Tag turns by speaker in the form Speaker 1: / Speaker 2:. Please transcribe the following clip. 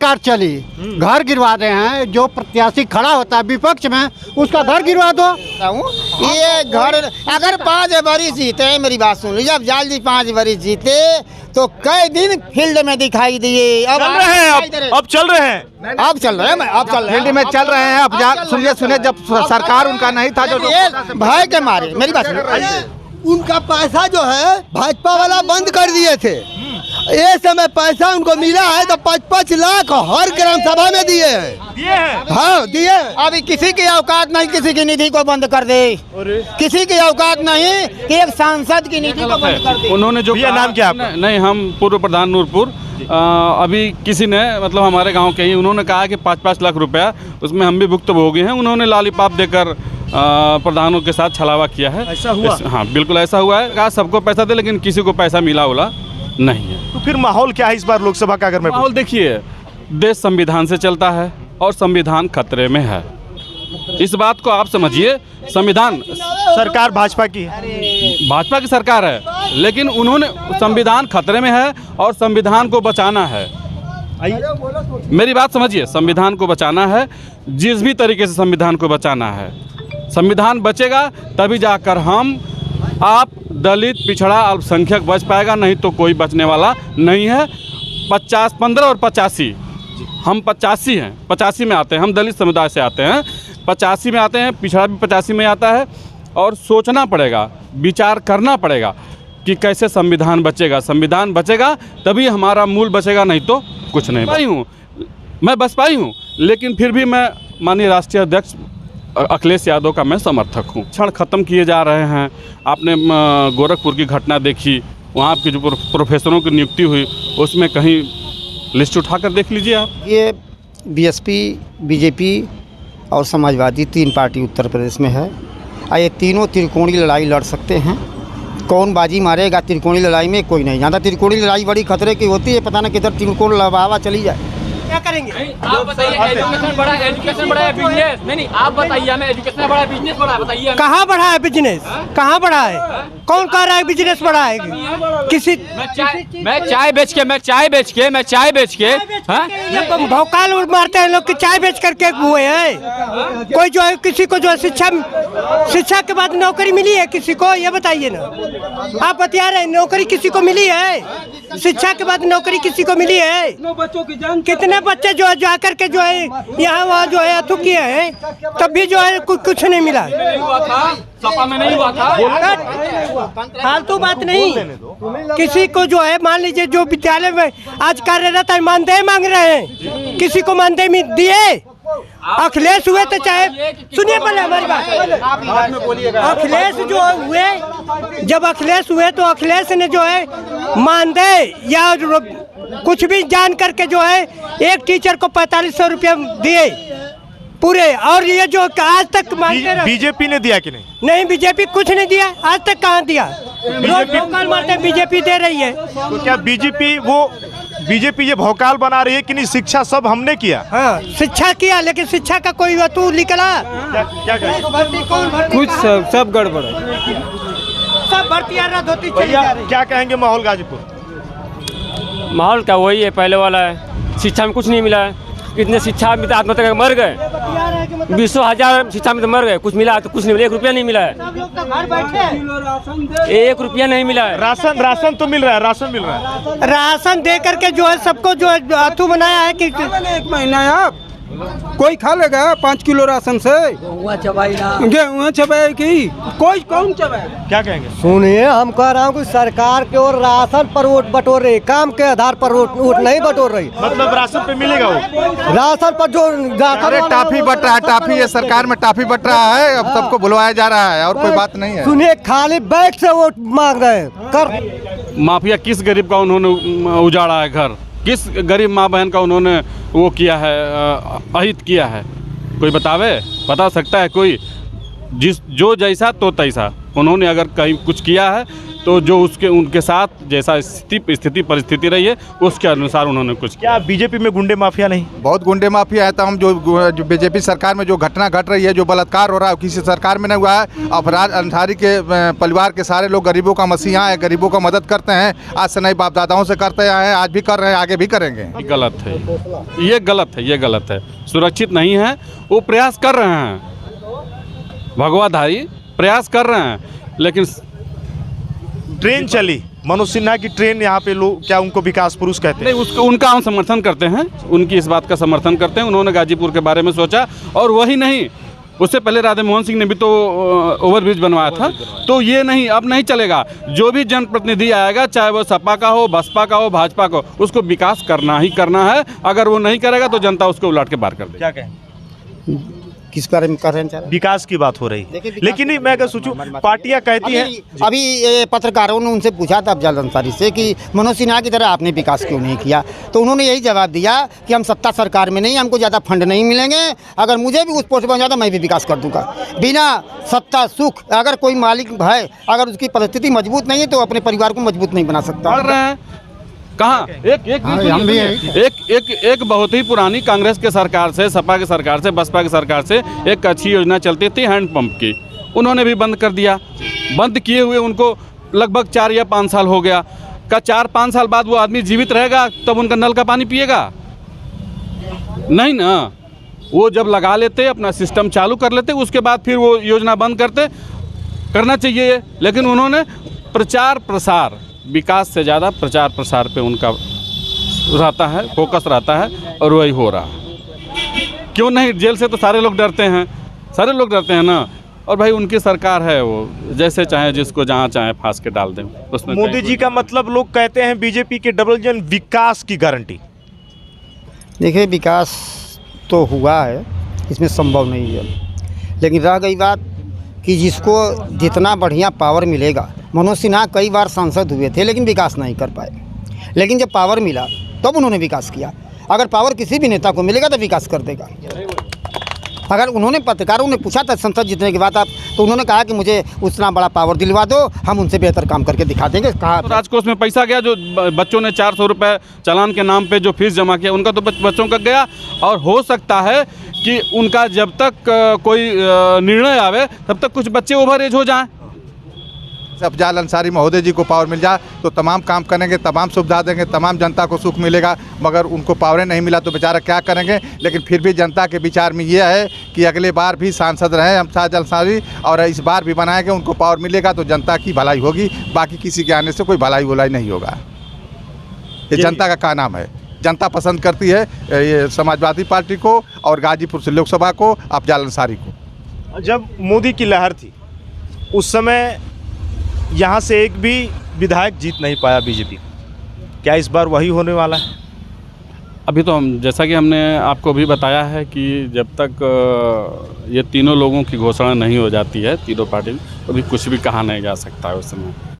Speaker 1: सरकार चली, घर गिरवा रहे हैं। जो प्रत्याशी खड़ा होता है विपक्ष में, उसका घर गिरवा दो।
Speaker 2: ये घर अगर 5 वरिष्ठ जीते, मेरी बात सुन लीजिए, अब जाल जी 5 वरिष्ठ जीते तो कई दिन फील्ड में दिखाई दिए। अब
Speaker 3: चल रहे हैं, अब चल रहे हैं,
Speaker 2: अब चल रहे हैं, अब चल रहे हैं,
Speaker 4: फील्ड में चल रहे हैं। अब सुनिए, जब सरकार उनका नहीं था, जो
Speaker 2: भय के मारे, मेरी बात सुनिए,
Speaker 5: उनका पैसा जो है भाजपा वाला बंद कर दिए थे। ये समय पैसा उनको मिला है तो 5-5 लाख हर ग्राम सभा में दिए हैं। हाँ दिए।
Speaker 2: अभी किसी की औकात नहीं किसी की निधि को बंद कर दे, किसी की औकात नहीं कि एक सांसद की निधि को बंद कर दे।
Speaker 3: उन्होंने जो नाम क्या आपका?
Speaker 6: नहीं, हम पूर्व प्रधान नूरपुर। अभी किसी ने मतलब हमारे गांव के ही उन्होंने कहा कि 5-5 लाख रुपया, उसमें हम भी भुक्तभोगी हैं। उन्होंने लॉलीपॉप देकर प्रधानों के साथ छलावा किया है।
Speaker 3: ऐसा हुआ?
Speaker 6: हाँ बिल्कुल ऐसा हुआ है। कहा सबको पैसा दे, लेकिन किसी को पैसा मिला उला नहीं है।
Speaker 3: तो फिर माहौल क्या है इस बार लोकसभा का? अगर मैं
Speaker 6: माहौल देखिए, देश संविधान से चलता है और संविधान खतरे में है। इस बात को आप समझिए। संविधान,
Speaker 3: सरकार भाजपा की है,
Speaker 6: भाजपा की सरकार है, लेकिन उन्होंने संविधान खतरे में है और संविधान को बचाना है। मेरी बात समझिए, संविधान को बचाना है, जिस भी तरीके से संविधान को बचाना है। संविधान बचेगा तभी जाकर हम, आप, दलित, पिछड़ा, अल्पसंख्यक बच पाएगा, नहीं तो कोई बचने वाला नहीं है। 50, 15 और 85, हम 85 हैं, 85 में आते हैं, हम दलित समुदाय से आते हैं, 85 में आते हैं, पिछड़ा भी 85 में आता है। और सोचना पड़ेगा, विचार करना पड़ेगा कि कैसे संविधान बचेगा। संविधान बचेगा तभी हमारा मूल बचेगा, नहीं तो कुछ नहीं। पाई हूँ मैं, बसपाई हूँ, लेकिन फिर भी मैं माननीय राष्ट्रीय अध्यक्ष अखिलेश यादव का मैं समर्थक हूँ। क्षण खत्म किए जा रहे हैं। आपने गोरखपुर की घटना देखी, वहाँ की जो प्रोफेसरों की नियुक्ति हुई, उसमें कहीं लिस्ट उठाकर देख लीजिए आप।
Speaker 2: ये बीएसपी, बीजेपी और समाजवादी 3 पार्टी उत्तर प्रदेश में है और ये तीनों त्रिकोणीय लड़ाई लड़ सकते हैं। कौन बाजी मारेगा त्रिकोणीय लड़ाई में, कोई नहीं जानता। त्रिकोणीय लड़ाई बड़ी खतरे की होती है, पता ना किधर त्रिकोण लड़ावा चली जाए।
Speaker 5: क्या करेंगे?
Speaker 7: आप बताइए, एजुकेशन बड़ा है, बिजनेस नहीं? आप बताइए हमें, एजुकेशन बड़ा है, बिजनेस बड़ा है, बताइए।
Speaker 5: कहाँ बढ़ा है बिजनेस? कहाँ बढ़ा है? कौन कह रहा है बिजनेस बढ़ा है? किसी
Speaker 7: मैं चाय बेच के
Speaker 5: भौकाल मारते हैं लोग कि चाय बेच करके हुए हैं। कोई जो है किसी को जो है शिक्षा के बाद नौकरी मिली है किसी को, ये बताइए ना। आप बता रहे हैं नौकरी किसी को मिली है? शिक्षा के बाद नौकरी किसी को मिली है? कितने बच्चे जो है जाकर के जो है यहाँ वहाँ जो है अथु किए हैं, तब भी जो है कुछ नहीं मिला।
Speaker 7: सपा में नहीं हुआ था।
Speaker 5: फालतू बात नहीं। किसी को जो है मान लीजिए जो विद्यालय में आज कार्यरत है, मानदेय मांग रहे हैं, किसी को मानदेय में दिए। अखिलेश हुए तो चाहे, सुनिए पहले हमारी बात। अखिलेश जो हुए, जब अखिलेश हुए तो अखिलेश ने जो है मानदेय या कुछ भी जान करके जो है एक टीचर को 4500 रुपया दिए पूरे। और ये जो आज तक मांगते रहे,
Speaker 3: बीजेपी ने दिया कि नहीं?
Speaker 5: नहीं, बीजेपी कुछ नहीं दिया, आज तक कहाँ दिया? भौकाल मारते बीजेपी दे रही है।
Speaker 3: तो क्या बीजेपी ये भौकाल बना रही है कि नहीं? शिक्षा सब हमने किया।
Speaker 5: हाँ शिक्षा किया, लेकिन शिक्षा का कोई वतू निकला?
Speaker 3: क्या
Speaker 5: कुछ सब गड़बड़ है, सब भर्ती आ रहा, धोती चली जा रही।
Speaker 3: क्या कहेंगे माहौल गाजीपुर?
Speaker 7: माहौल क्या वही है पहले वाला है। शिक्षा में कुछ नहीं मिला है। कितने शिक्षा में आत्महत्या करके मर गए, 20,000 शिक्षा में तो मर गए, कुछ मिला तो कुछ नहीं मिला। 1 रुपया नहीं मिला है, 1 रुपया नहीं मिला है।
Speaker 3: राशन तो मिल रहा है, राशन मिल रहा है।
Speaker 5: राशन दे करके जो है सबको जो है अथू बनाया है कि
Speaker 8: 1 महीना आप कोई खा लेगा 5 किलो राशन से? गेहूँ चबाए की कोई कौन चबाए?
Speaker 3: क्या कहेंगे?
Speaker 5: सुनिए, हम कह रहा हूँ कि सरकार के और राशन पर वोट बटोर रही, काम के आधार पर वोट नहीं बटोर रही।
Speaker 3: मतलब राशन पे मिलेगा वो?
Speaker 5: राशन पर जो
Speaker 4: टाफी बट रहा है, टाफी ये सरकार में टाफी बट रहा है, अब सबको बुलवाया जा रहा है और कोई बात नहीं है।
Speaker 5: सुनिए, खाली बैग से वोट मांग रहे हैं। कर
Speaker 6: माफिया किस गरीब का उन्होंने उजाड़ा है घर? किस गरीब माँ बहन का उन्होंने वो किया है, अहित किया है? कोई बता सकता है कोई? जो जैसा तो तैसा। उन्होंने अगर कहीं कुछ किया है तो जो उसके उनके साथ जैसा स्थिति परिस्थिति रही है उसके अनुसार उन्होंने कुछ किया।
Speaker 3: क्या बीजेपी में गुंडे माफिया नहीं?
Speaker 4: बहुत गुंडे माफिया है। तो हम जो बीजेपी सरकार में जो घटना घट रही है, जो बलात्कार हो रहा है, किसी सरकार में नहीं हुआ है। अफराज अंसारी के परिवार के सारे लोग गरीबों का मसीहा है, गरीबों का मदद करते हैं। आज से नहीं, बाप दादाओं से करते आए हैं, आज भी कर रहे हैं, आगे भी करेंगे।
Speaker 6: गलत है, ये गलत है, ये गलत है। सुरक्षित नहीं है। वो प्रयास कर रहे हैं, भगवाधारी प्रयास कर रहे हैं, लेकिन
Speaker 3: ट्रेन चली, मनोज सिन्हा की ट्रेन यहाँ पे लोग क्या उनको विकास पुरुष कहते हैं?
Speaker 6: नहीं, उसको उनका हम समर्थन करते हैं, उनकी इस बात का समर्थन करते हैं। उन्होंने गाजीपुर के बारे में सोचा, और वही नहीं, उससे पहले राधा मोहन सिंह ने भी तो ओवरब्रिज बनवाया था। तो ये नहीं, अब नहीं चलेगा। जो भी जनप्रतिनिधि आएगा, चाहे वो सपा का हो, बसपा का हो, भाजपा का हो, उसको विकास करना ही करना है। अगर वो नहीं करेगा तो जनता उसको उलट के बाहर कर देगी।
Speaker 3: क्या कहें?
Speaker 2: किस बारे में कर रहे हैं?
Speaker 3: विकास की बात हो रही है, लेकिन मैं अगर सोचूं, पार्टियां कहती हैं।
Speaker 2: अभी ये पत्रकारों ने उनसे पूछा था अफजल अंसारी से कि मनोज सिन्हा की तरह आपने विकास क्यों नहीं किया, तो उन्होंने यही जवाब दिया कि हम सत्ता सरकार में नहीं, हमको ज़्यादा फंड नहीं मिलेंगे। अगर मुझे भी उस पोस्ट पर जाता मैं भी विकास कर दूंगा। बिना सत्ता सुख, अगर कोई मालिक है, अगर उसकी परिस्थिति मजबूत नहीं है तो अपने परिवार को मजबूत नहीं बना सकता।
Speaker 6: कर रहे हैं कहाँ? एक बहुत ही पुरानी कांग्रेस के सरकार से, सपा के सरकार से, बसपा की सरकार से एक अच्छी योजना चलती थी हैंडपंप की, उन्होंने भी बंद कर दिया। बंद किए हुए उनको लगभग 4 या 5 साल हो गया। का 4-5 साल बाद वो आदमी जीवित रहेगा तब उनका नल का पानी पिएगा? नहीं ना। वो जब लगा लेते, अपना सिस्टम चालू कर लेते, उसके बाद फिर वो योजना बंद करते। करना चाहिए, लेकिन उन्होंने प्रचार प्रसार, विकास से ज़्यादा प्रचार प्रसार पे उनका रहता है, फोकस रहता है, और वही हो रहा है। क्यों नहीं? जेल से तो सारे लोग डरते हैं, सारे लोग डरते हैं ना। और भाई उनकी सरकार है, वो जैसे चाहे जिसको जहाँ चाहे फांस के डाल दें उसमें।
Speaker 3: मोदी जी का मतलब लोग कहते हैं बीजेपी के डबल इंजन विकास की गारंटी।
Speaker 2: देखिए, विकास तो हुआ है, इसमें संभव नहीं है, लेकिन रह गई बात कि जिसको जितना बढ़िया पावर मिलेगा। मनोज सिन्हा कई बार सांसद हुए थे लेकिन विकास नहीं कर पाए, लेकिन जब पावर मिला तब उन्होंने विकास किया। अगर पावर किसी भी नेता को मिलेगा तो विकास कर देगा। अगर उन्होंने, पत्रकारों ने पूछा था संसद जीतने के बाद आप, तो उन्होंने कहा कि मुझे उतना बड़ा पावर दिलवा दो, हम उनसे बेहतर काम करके दिखा देंगे। कहा
Speaker 6: तो राजकोष में पैसा गया, जो बच्चों ने 400 रुपये चालान के नाम पे जो फीस जमा किया, उनका तो बच्चों का गया। और हो सकता है कि उनका जब तक कोई निर्णय आवे तब तक कुछ बच्चे ओवर एज हो जाएं।
Speaker 4: अफजल अंसारी महोदय जी को पावर मिल जाए तो तमाम काम करेंगे, तमाम सुविधा देंगे, तमाम जनता को सुख मिलेगा। मगर उनको पावर नहीं मिला तो बेचारा क्या करेंगे। लेकिन फिर भी जनता के विचार में ये है कि अगले बार भी सांसद रहे अफजल अंसारी, और इस बार भी बनाएंगे। उनको पावर मिलेगा तो जनता की भलाई होगी, बाकी किसी के आने से कोई भलाई बुलाई नहीं होगा। ये जनता का क्या नाम है। जनता पसंद करती है ये समाजवादी पार्टी को, और गाजीपुर से लोकसभा को अफजल अंसारी को।
Speaker 3: जब मोदी की लहर थी उस समय यहाँ से एक भी विधायक जीत नहीं पाया बीजेपी। क्या इस बार वही होने वाला है?
Speaker 6: अभी तो हम, जैसा कि हमने आपको भी बताया है कि जब तक ये तीनों लोगों की घोषणा नहीं हो जाती है, तीनों पार्टी, अभी कुछ भी कहा नहीं जा सकता है उस समय।